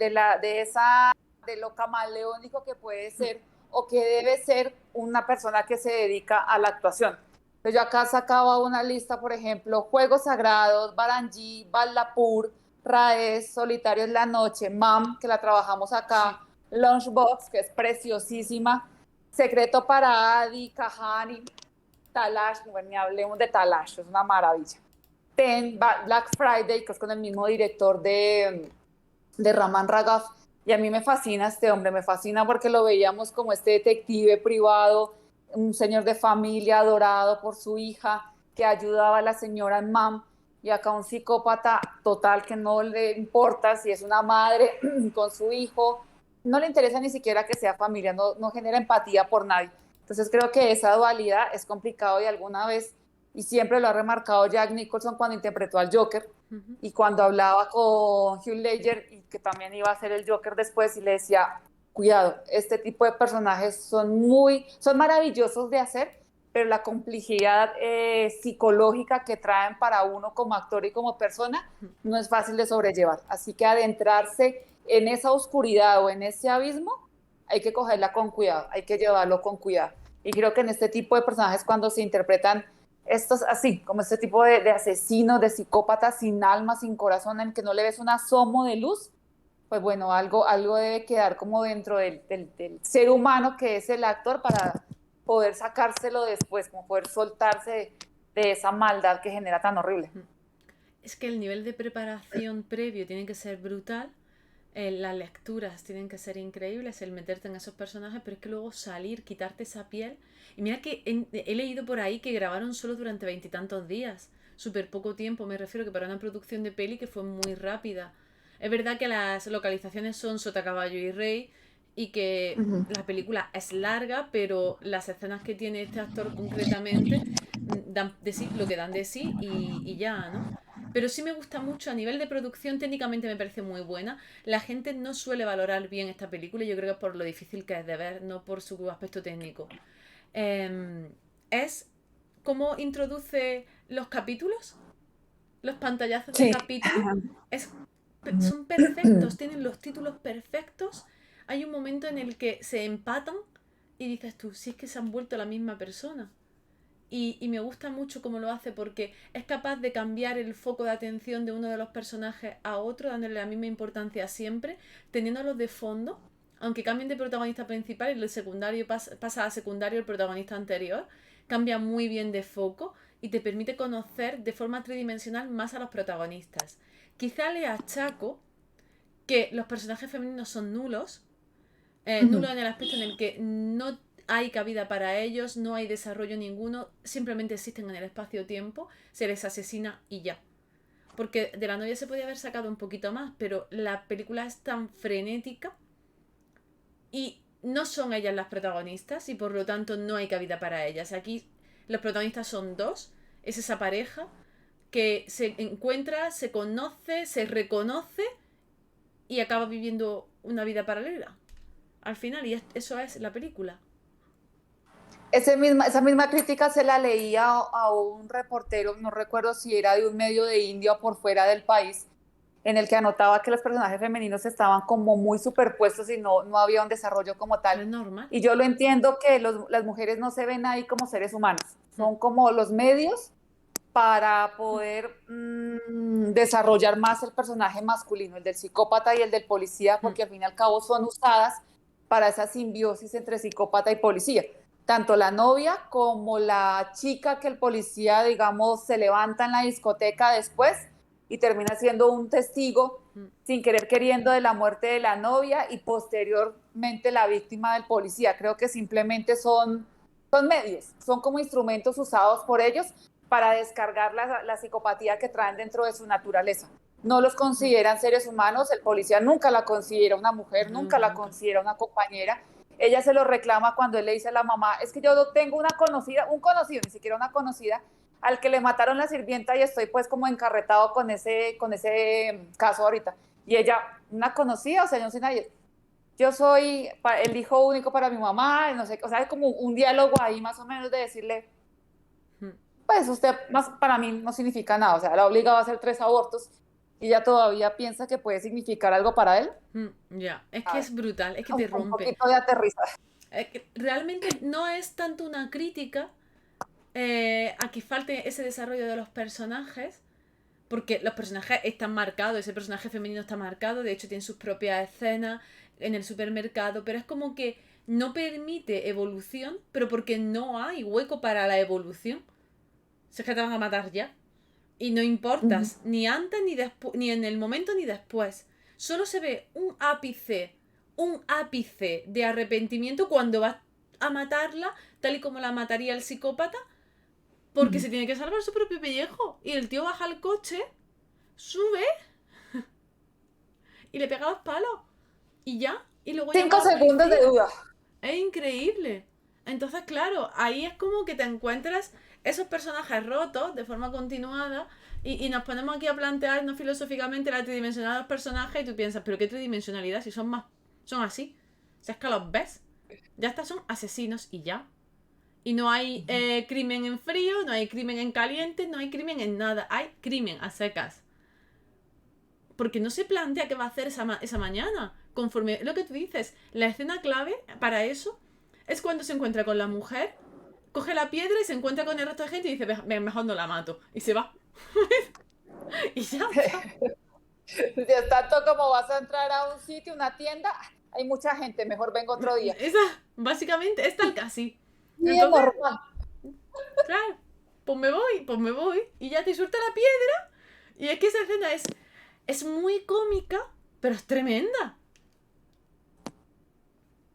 lo camaleónico que puede ser o que debe ser una persona que se dedica a la actuación. Entonces yo acá sacaba una lista, por ejemplo, Juegos Sagrados, Barangi, Ballapur, Raes, Solitario en la Noche, MAM, que la trabajamos Sí. acá, Lunchbox, que es preciosísima, Secreto para Adi, Kahani, Talash, bueno, ni hablemos de Talash, es una maravilla. Black Friday, que es con el mismo director de Raman Raghav, y a mí me fascina este hombre, me fascina porque lo veíamos como este detective privado, un señor de familia adorado por su hija, que ayudaba a la señora en MAM, y acá un psicópata total que no le importa si es una madre con su hijo, no le interesa ni siquiera que sea familia, no genera empatía por nadie. Entonces creo que esa dualidad es complicado y alguna vez, y siempre lo ha remarcado Jack Nicholson cuando interpretó al Joker, Ujú. y cuando hablaba con Hugh Ledger, y que también iba a ser el Joker después, y le decía, cuidado, este tipo de personajes son maravillosos de hacer, pero la complejidad psicológica que traen para uno como actor y como persona no es fácil de sobrellevar. Así que adentrarse en esa oscuridad o en ese abismo, hay que cogerla con cuidado, hay que llevarlo con cuidado. Y creo que en este tipo de personajes, cuando se interpretan estos así, como este tipo de asesinos, de psicópatas sin alma, sin corazón, en que no le ves un asomo de luz, pues bueno, algo debe quedar como dentro del ser humano que es el actor para poder sacárselo después, como poder soltarse de esa maldad que genera tan horrible. Es que el nivel de preparación previo tiene que ser brutal. Las lecturas tienen que ser increíbles, el meterte en esos personajes, pero es que luego salir, quitarte esa piel. Y mira que he leído por ahí que grabaron solo durante veintitantos días, súper poco tiempo, me refiero que para una producción de peli que fue muy rápida. Es verdad que las localizaciones son Sota, Caballo y Rey y que Ujú. la película es larga, pero las escenas que tiene este actor concretamente dan de sí lo que dan de sí y ya, ¿no? Pero sí me gusta mucho a nivel de producción, técnicamente me parece muy buena. La gente no suele valorar bien esta película, yo creo que es por lo difícil que es de ver, no por su aspecto técnico. Es cómo introduce los capítulos, los pantallazos de Sí. capítulo, es, son perfectos, tienen los títulos perfectos. Hay un momento en el que se empatan y dices tú, si es que se han vuelto la misma persona. Y me gusta mucho cómo lo hace porque es capaz de cambiar el foco de atención de uno de los personajes a otro, dándole la misma importancia siempre, teniéndolos de fondo, aunque cambien de protagonista principal y el secundario pasa a secundario el protagonista anterior, cambia muy bien de foco y te permite conocer de forma tridimensional más a los protagonistas. Quizá le achaco que los personajes femeninos son nulos, nulos Ujú. en el aspecto en el que no hay cabida para ellos, no hay desarrollo ninguno, simplemente existen en el espacio-tiempo, se les asesina y ya. Porque de la novia se podía haber sacado un poquito más, pero la película es tan frenética y no son ellas las protagonistas y por lo tanto no hay cabida para ellas. Aquí los protagonistas son dos, es esa pareja que se encuentra, se conoce, se reconoce y acaba viviendo una vida paralela al final, y eso es la película. Esa misma crítica se la leía a un reportero, no recuerdo si era de un medio de India o por fuera del país, en el que anotaba que los personajes femeninos estaban como muy superpuestos y no había un desarrollo como tal. Pero es normal. Y yo lo entiendo que las mujeres no se ven ahí como seres humanos, Mm, son como los medios para mm, poder desarrollar más el personaje masculino, el del psicópata y el del policía, mm, porque al fin y al cabo son usadas para esa simbiosis entre psicópata y policía. Tanto la novia como la chica que el policía, digamos, se levanta en la discoteca después y termina siendo un testigo mm, sin querer queriendo de la muerte de la novia y posteriormente la víctima del policía. Creo que simplemente son medios, son como instrumentos usados por ellos para descargar la psicopatía que traen dentro de su naturaleza. No los mm. consideran seres humanos, el policía nunca la considera una mujer, No, nunca la nunca. considera una compañera. Ella se lo reclama cuando él le dice a la mamá, es que yo tengo una conocida, un conocido, ni siquiera una conocida, al que le mataron la sirvienta y estoy pues como encarretado con ese caso ahorita. Y ella, una conocida, o sea, yo no sé nadie, yo soy el hijo único para mi mamá, no sé, o sea, es como un diálogo ahí más o menos de decirle, Mm, pues usted más para mí no significa nada, o sea, la ha obligado a hacer 3 abortos y ella todavía piensa que puede significar algo para él. ya, es A que ver, es brutal, es que te un rompe. poquito de aterrizaje. Es que realmente no es tanto una crítica a que falte ese desarrollo de los personajes, porque los personajes están marcados, ese personaje femenino está marcado, de hecho tiene sus propias escenas en el supermercado, pero es como que no permite evolución, pero porque no hay hueco para la evolución. Si es que te van a matar ya. Y no Ujú. importas, ni antes, ni después, ni en el momento, ni después. Solo se ve un ápice de arrepentimiento cuando va a matarla, tal y como la mataría el psicópata, porque Ujú. se tiene que salvar su propio pellejo. Y el tío baja al coche, sube y le pega los palos. Y ya. Y luego llama Cinco a la segundos de policía. duda. Es increíble. Entonces, claro, ahí es como que te encuentras esos personajes rotos de forma continuada y nos ponemos aquí a plantearnos filosóficamente la tridimensionalidad de los personajes y tú piensas, pero qué tridimensionalidad si son más, son así. Si es que los ves, ya está, son asesinos y ya. Y no hay crimen en frío, no hay crimen en caliente, no hay crimen en nada, hay crimen a secas. Porque no se plantea qué va a hacer esa mañana. Conforme lo que tú dices, la escena clave para eso es cuando se encuentra con la mujer, coge la piedra y se encuentra con el resto de gente y dice, mejor no la mato". Y se va. Y ya está. Si es tanto como vas a entrar a un sitio, una tienda, hay mucha gente, mejor vengo otro día. Esa, básicamente, es tal casi. Sí, es Entonces, normal. claro, pues me voy. Y ya te suelta la piedra. Y es que esa escena es muy cómica, pero es tremenda.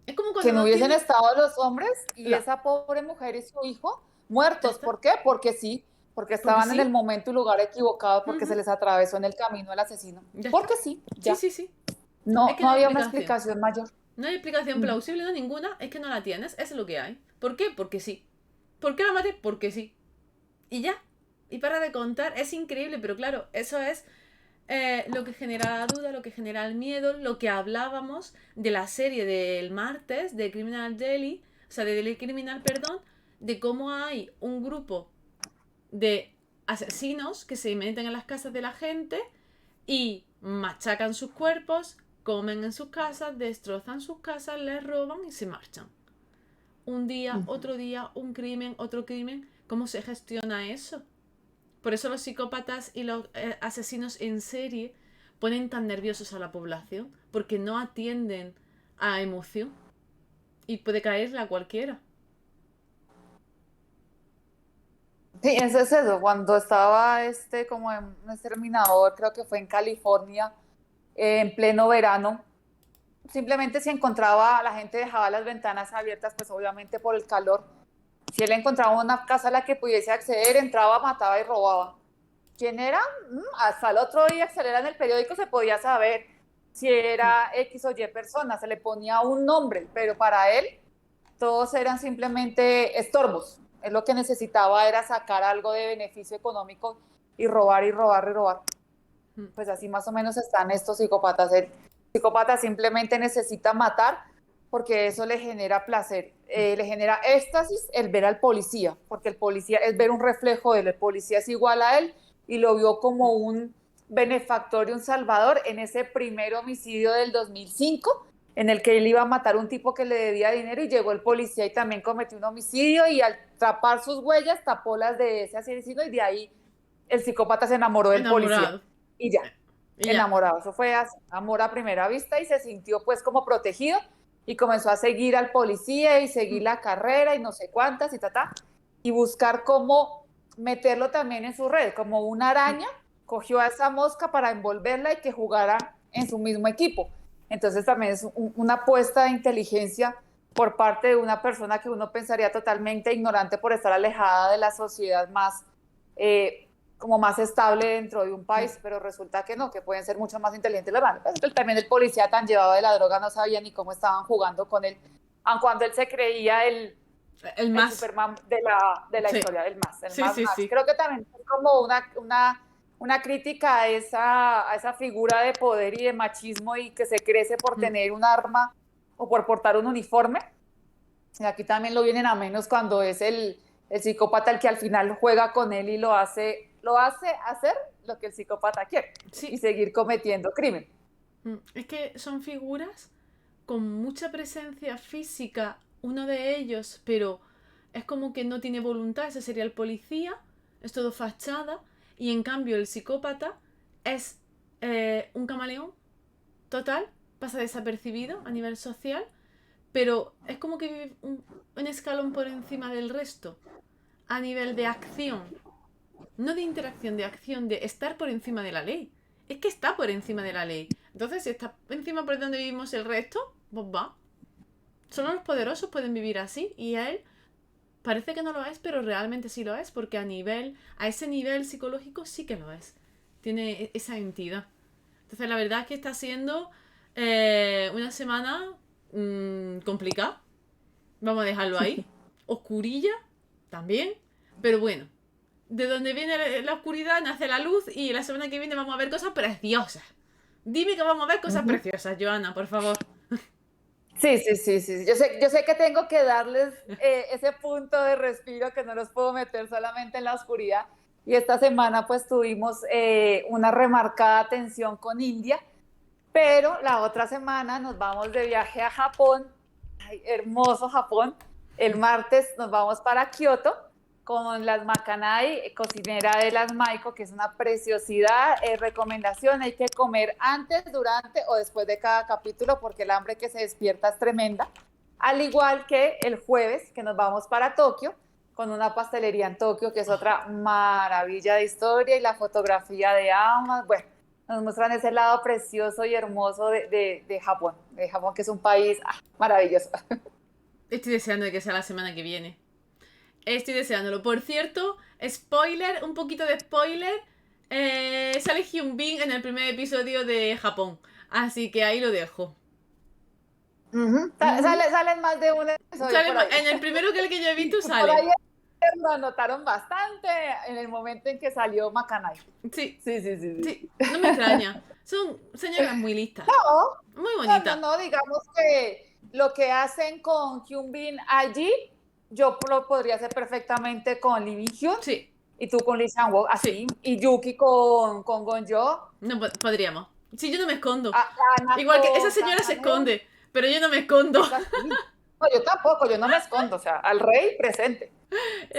Es como Que cuando no no hubiesen tiene... estado los hombres y La... esa pobre mujer y su hijo muertos. ¿Esta? ¿Por qué? Porque sí, porque Porque estaban en el sí. momento y lugar equivocado, porque se Ujú, les atravesó en el camino el asesino. ya está. Porque sí, Sí, ya. sí, sí. Es No, que no no hay había una explicación. explicación mayor. No hay explicación Ujú. plausible, no ninguna. Es que no la tienes. Es lo que hay. ¿Por qué? Porque sí. ¿Por qué la maté? Porque sí. Y ya. Y para de contar, es increíble, pero claro, eso es lo que genera la duda, lo que genera el miedo, lo que hablábamos de la serie del martes de Criminal Daily, o sea, de Daily Criminal, perdón, de cómo hay un grupo de asesinos que se meten en las casas de la gente y machacan sus cuerpos, comen en sus casas, destrozan sus casas, les roban y se marchan. Un día, un crimen, otro crimen. ¿Cómo se gestiona eso? Por eso los psicópatas y los asesinos en serie ponen tan nerviosos a la población, porque no atienden a emoción y puede caerle a cualquiera. Sí, ese es eso. Cuando estaba como en un exterminador, creo que fue en California, en pleno verano, simplemente si encontraba, la gente dejaba las ventanas abiertas, pues obviamente por el calor. Si él encontraba una casa a la que pudiese acceder, entraba, mataba y robaba. ¿Quién era? Hasta el otro día que saliera en el periódico se podía saber si era X o Y persona, se le ponía un nombre, pero para él todos eran simplemente estorbos. Él lo que necesitaba era sacar algo de beneficio económico y robar y robar y robar. Pues así más o menos están estos psicópatas. El psicópata simplemente necesita matar porque eso le genera placer, le genera éxtasis el ver al policía, porque el policía es ver un reflejo de él, el policía es igual a él y lo vio como un benefactor y un salvador en ese primer homicidio del 2005 en el que él iba a matar a un tipo que le debía dinero y llegó el policía y también cometió un homicidio y al tapar sus huellas tapó las de ese asesino y de ahí el psicópata se enamoró del policía Enamorado. y ya, Y ya. enamorado. Eso fue amor a primera vista y se sintió pues como protegido y comenzó a seguir al policía y seguir la carrera y no sé cuántas y y buscar cómo meterlo también en su red, como una araña, cogió a esa mosca para envolverla y que jugara en su mismo equipo. Entonces también es una apuesta de inteligencia por parte de una persona que uno pensaría totalmente ignorante por estar alejada de la sociedad más eh, como más estable dentro de un país, pero resulta que no, que pueden ser mucho más inteligentes los manes. Pues, también el policía tan llevado de la droga no sabía ni cómo estaban jugando con él, aun cuando él se creía El el más. Superman de la Sí. historia, el Sí, más sí, más. sí. Creo que también es como una crítica a esa figura de poder y de machismo y que se crece por tener un arma o por portar un uniforme. Y aquí también lo vienen a menos cuando es el psicópata el que al final juega con él y lo hace hacer lo que el psicópata quiere y Sí. seguir cometiendo crimen. Es que son figuras con mucha presencia física, uno de ellos, pero es como que no tiene voluntad, ese sería el policía, es todo fachada, y en cambio el psicópata es un camaleón total, pasa desapercibido a nivel social, pero es como que vive un escalón por encima del resto, a nivel de acción, no de interacción, de acción, de estar por encima de la ley. Es que está por encima de la ley. Entonces, si está encima por donde vivimos el resto, pues va. Solo los poderosos pueden vivir así y él parece que no lo es, pero realmente sí lo es, porque a ese nivel psicológico sí que lo es. Tiene esa entidad. Entonces, la verdad es que está siendo una semana complicada. Vamos a dejarlo ahí. Oscurilla también. Pero bueno, de donde viene la oscuridad nace la luz y la semana que viene vamos a ver cosas preciosas. Dime que vamos a ver cosas Ujú. preciosas, Joana, por favor. Sí, sí, sí, sí. Yo sé que tengo que darles ese punto de respiro que no los puedo meter solamente en la oscuridad. Y esta semana pues tuvimos una remarcada tensión con India, pero la otra semana nos vamos de viaje a Japón. Ay, hermoso Japón. El martes nos vamos para Kioto con las Makanai, cocinera de las Maiko, que es una preciosidad. Recomendación, hay que comer antes, durante o después de cada capítulo porque el hambre que se despierta es tremenda. Al igual que el jueves, que nos vamos para Tokio, con una pastelería en Tokio, que es Oh, otra maravilla de historia y la fotografía de ambas. Bueno, nos muestran ese lado precioso y hermoso de Japón, que es un país maravilloso. Estoy deseando de que sea la semana que viene. Estoy deseándolo. Por cierto, spoiler, un poquito de spoiler. Sale Hyun Bin en el primer episodio de Japón. Así que ahí lo dejo. Ujú. Ujú. Salen más de un episodio por ahí. En el primero que yo he visto Por sale. ahí lo anotaron bastante en el momento en que salió Macanay. Sí, Sí, sí, sí, sí. sí. No me extraña. Son señoras muy listas. No, Muy no, bonitas. no, digamos que lo que hacen con Hyun Bin allí, yo lo podría hacer perfectamente con Lee Min Hyun Sí, y tú con Lee Sang Wook, sí. así, y Yuki con Gon Jo. No podríamos. Sí, yo no me escondo. Ana Igual que esa con señora se Kang esconde, pero yo no me escondo. es así. No, yo tampoco, yo no me escondo, o sea, al rey presente.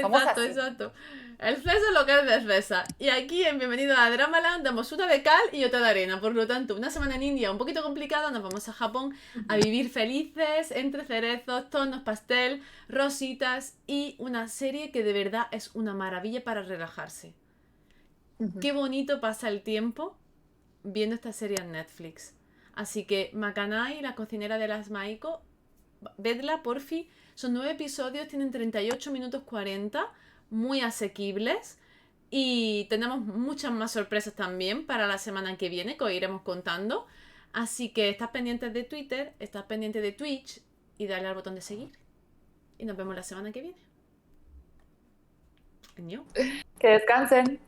Somos Exacto, así. exacto. El César lo que es de César. Y aquí en Bienvenido a Dramaland damos una de cal y otra de arena. Por lo tanto, una semana en India un poquito complicada. Nos vamos a Japón a vivir felices entre cerezos, tonos pastel, rositas y una serie que de verdad es una maravilla para relajarse. Ujú. Qué bonito pasa el tiempo viendo esta serie en Netflix. Así que Makanai, la cocinera de las Maiko, vedla, porfi. Son 9 episodios, tienen 38 minutos 40, muy asequibles. Y tenemos muchas más sorpresas también para la semana que viene, que os iremos contando. Así que estás pendientes de Twitter, estás pendiente de Twitch y dale al botón de seguir. Y nos vemos la semana que viene. Año. Que descansen.